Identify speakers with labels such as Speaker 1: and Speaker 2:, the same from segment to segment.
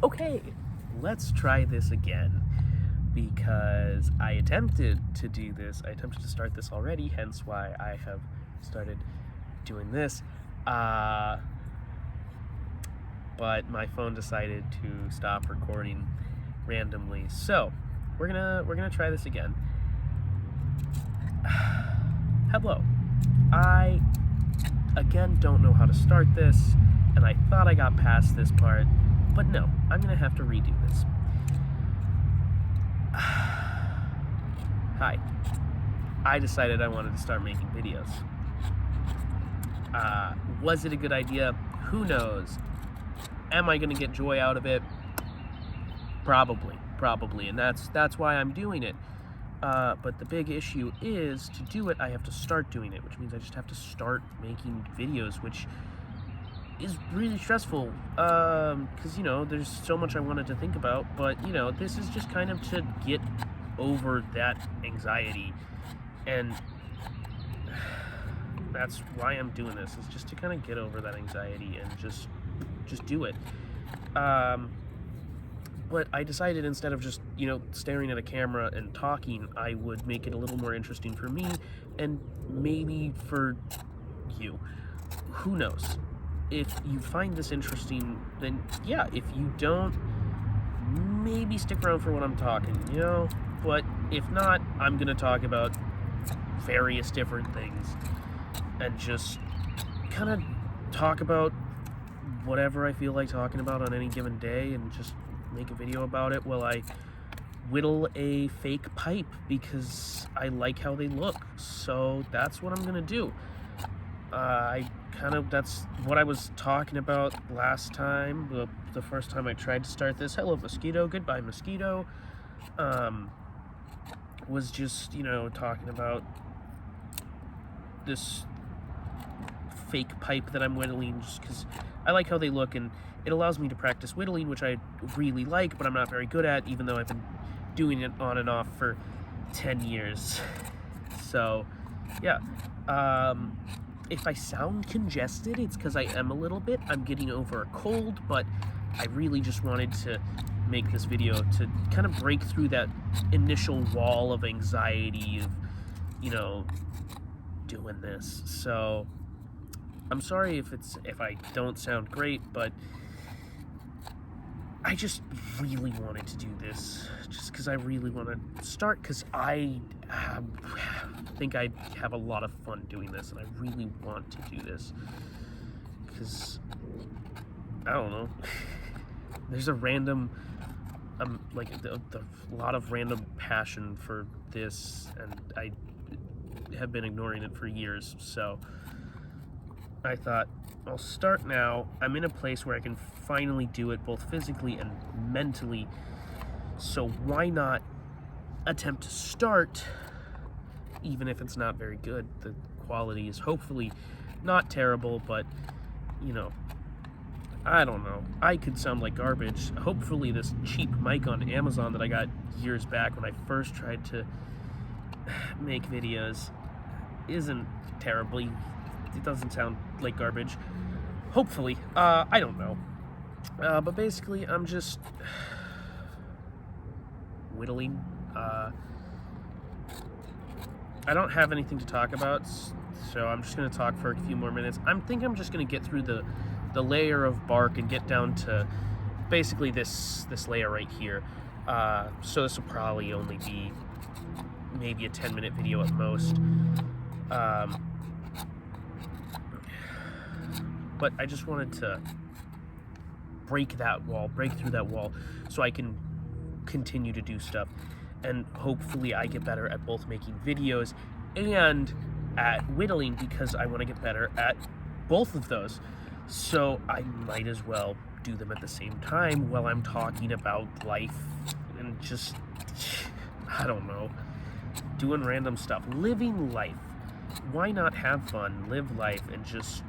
Speaker 1: Okay, let's try this again because I attempted to do this. I attempted to start this already, hence why I have started doing this. But my phone decided to stop recording randomly. So, we're gonna try this again. Hello. I again don't know how to start this, and I thought I got past this part, but no, I'm gonna have to redo this. Hi. I decided I wanted to start making videos. Was it a good idea? Who knows? Am I gonna get joy out of it? Probably, and that's why I'm doing it. But the big issue is, to do it, I have to start doing it, which means I just have to start making videos, which is really stressful, because, there's so much I wanted to think about, but, this is just kind of to get over that anxiety, and that's why I'm doing this, is just to kind of get over that anxiety and just do it. But I decided, instead of just, staring at a camera and talking, I would make it a little more interesting for me and maybe for you. Who knows? If you find this interesting, then yeah. If you don't, maybe stick around for what I'm talking, But if not, I'm going to talk about various different things and just kind of talk about whatever I feel like talking about on any given day, and just make a video about it while I whittle a fake pipe because I like how they look. So that's what I'm gonna do. That's what I was talking about last time, the first time I tried to start this. Hello, mosquito. Goodbye, mosquito. Was just, talking about this fake pipe that I'm whittling, just because I like how they look, and it allows me to practice whittling, which I really like, but I'm not very good at, even though I've been doing it on and off for 10 years. So, yeah. If I sound congested, it's because I am a little bit. I'm getting over a cold, but I really just wanted to make this video to kind of break through that initial wall of anxiety of, doing this. So, I'm sorry if I don't sound great, but I just really wanted to do this, just because I really want to start, because I think I'd have a lot of fun doing this, and I really want to do this, because, I don't know, there's a random, a lot of random passion for this, and I have been ignoring it for years, so I thought, I'll start now. I'm in a place where I can finally do it, both physically and mentally, so why not attempt to start, even if it's not very good. The quality is hopefully not terrible, but, I don't know. I could sound like garbage. Hopefully this cheap mic on Amazon that I got years back when I first tried to make videos isn't terrible. It doesn't sound like garbage. Hopefully. I don't know. But basically, I'm just whittling. I don't have anything to talk about, so I'm just going to talk for a few more minutes. I'm just going to get through the layer of bark and get down to basically this layer right here. So this will probably only be maybe a 10-minute video at most. But I just wanted to break through that wall, so I can continue to do stuff. And hopefully I get better at both making videos and at whittling, because I want to get better at both of those. So I might as well do them at the same time while I'm talking about life and just, I don't know, doing random stuff. Living life. Why not have fun, live life, and just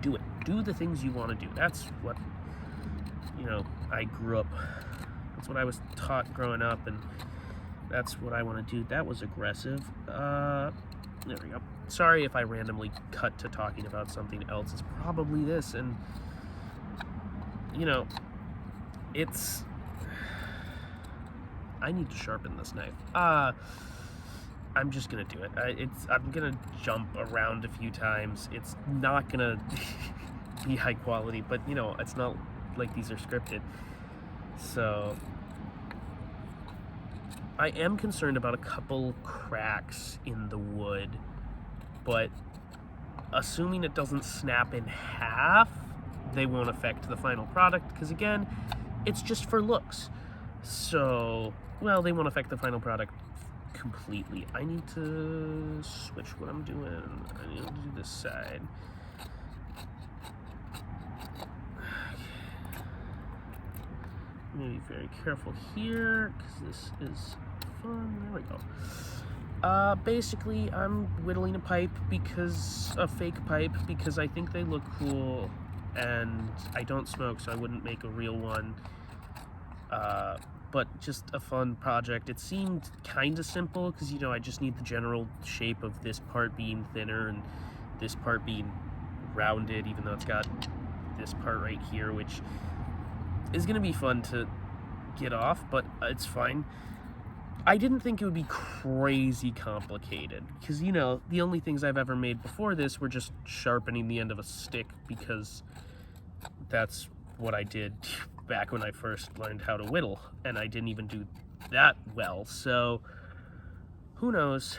Speaker 1: do it. Do the things you want to do. That's what, I grew up. That's what I was taught growing up, and that's what I want to do. That was aggressive. There we go. Sorry if I randomly cut to talking about something else. It's probably this, and, it's... I need to sharpen this knife. I'm just gonna do it. I'm gonna jump around a few times. It's not gonna be high quality, but you know, it's not like these are scripted. So I am concerned about a couple cracks in the wood, but assuming it doesn't snap in half, they won't affect the final product, because again, it's just for looks. So, well, they won't affect the final product completely. I need to switch what I'm doing. I need to do this side. I'm gonna be very careful here, because this is fun. There we go. Basically, I'm whittling a pipe, a fake pipe, because I think they look cool, and I don't smoke, so I wouldn't make a real one. But just a fun project. It seemed kind of simple, because, you know, I just need the general shape of this part being thinner and this part being rounded, even though it's got this part right here, which is going to be fun to get off, but it's fine. I didn't think it would be crazy complicated, because, you know, the only things I've ever made before this were just sharpening the end of a stick, because that's what I did back when I first learned how to whittle, and I didn't even do that well, so who knows.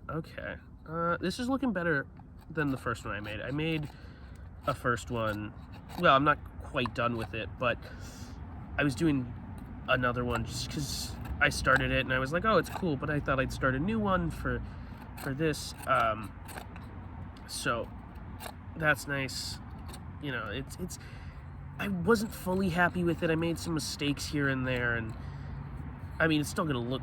Speaker 1: Okay, this is looking better than the first one I made. I made a first one, well, I'm not quite done with it, but I was doing another one just because I started it and I was like, oh, it's cool, but I thought I'd start a new one for this, so that's nice. You know, it's I wasn't fully happy with it. I made some mistakes here and there, and I mean, it's still gonna look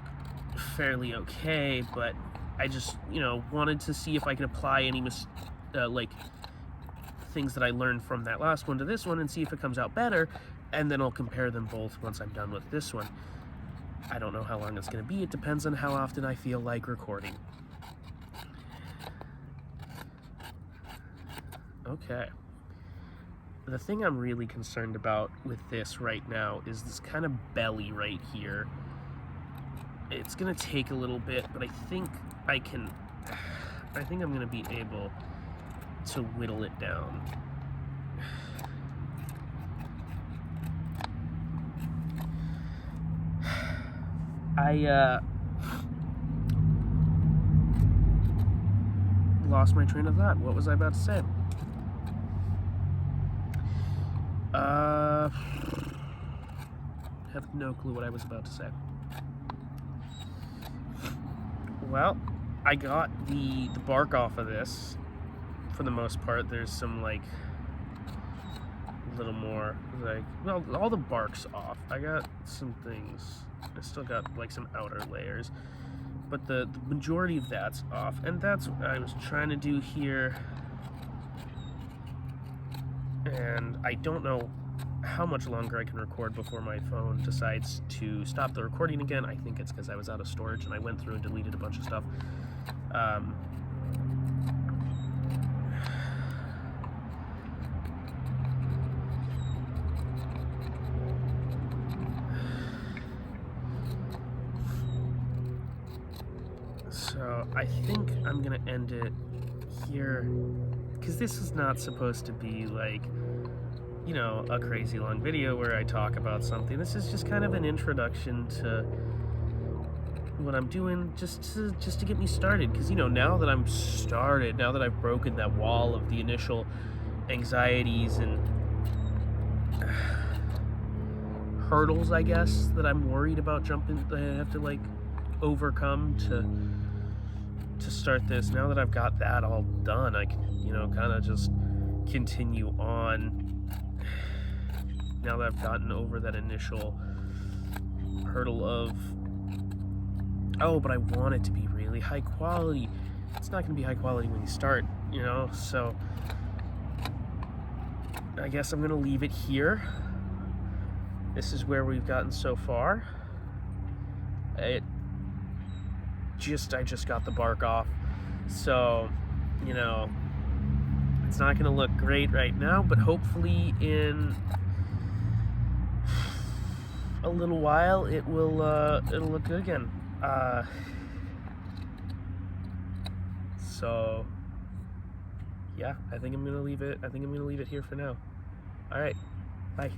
Speaker 1: fairly okay, but I just, you know, wanted to see if I could apply any like things that I learned from that last one to this one and see if it comes out better, and then I'll compare them both once I'm done with this one. I don't know how long it's gonna be. It depends on how often I feel like recording. Okay. The thing I'm really concerned about with this right now is this kind of belly right here. It's gonna take a little bit, but I think I'm gonna be able to whittle it down. I lost my train of thought. What was I about to say? Have no clue what I was about to say. Well, I got the bark off of this for the most part. There's some like little more like, well, all the bark's off. I got some things. I still got like some outer layers, but the majority of that's off, and that's what I was trying to do here. And I don't know how much longer I can record before my phone decides to stop the recording again. I think it's because I was out of storage and I went through and deleted a bunch of stuff. So I think I'm gonna end it here, because this is not supposed to be like, you know, a crazy long video where I talk about something. This is just kind of an introduction to what I'm doing, just to get me started, because, you know, now that I'm started, now that I've broken that wall of the initial anxieties and hurdles, I guess, that I'm worried about jumping, that I have to like overcome to start this. Now that I've got that all done, I can, you know, kind of just continue on. Now that I've gotten over that initial hurdle of, oh, but I want it to be really high quality. It's not going to be high quality when you start, you know, so I guess I'm going to leave it here. This is where we've gotten so far. I just got the bark off, so, you know, it's not going to look great right now, but hopefully in a little while, it'll look good again. So yeah, I think I'm gonna leave it here for now. All right, bye.